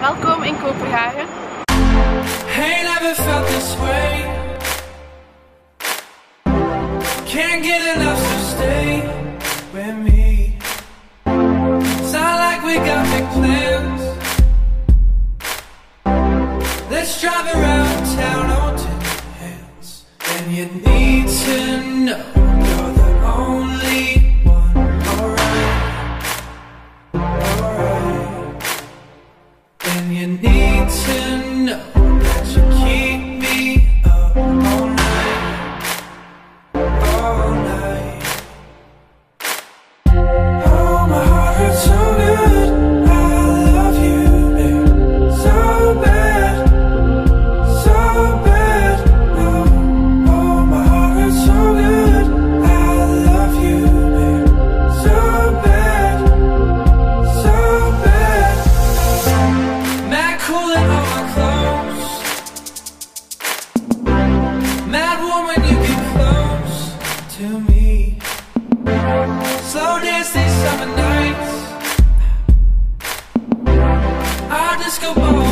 Welkom in Kopenhagen. Hey, never felt this way. Can't get enough, so stay with me. Sound like we got big plans. Let's drive around town on 10 hands. And you need to know you're the only one. Alright. And you need to know that you keep me up all night. All night. Oh, my heart hurts so good. I love you, babe, so bad, so bad. Oh, oh, my heart hurts so good. I love you, babe, so bad, so bad. Mad cool in all my clothes. Mad warm when you get close to me. Slow dance these summer nights. Our disco ball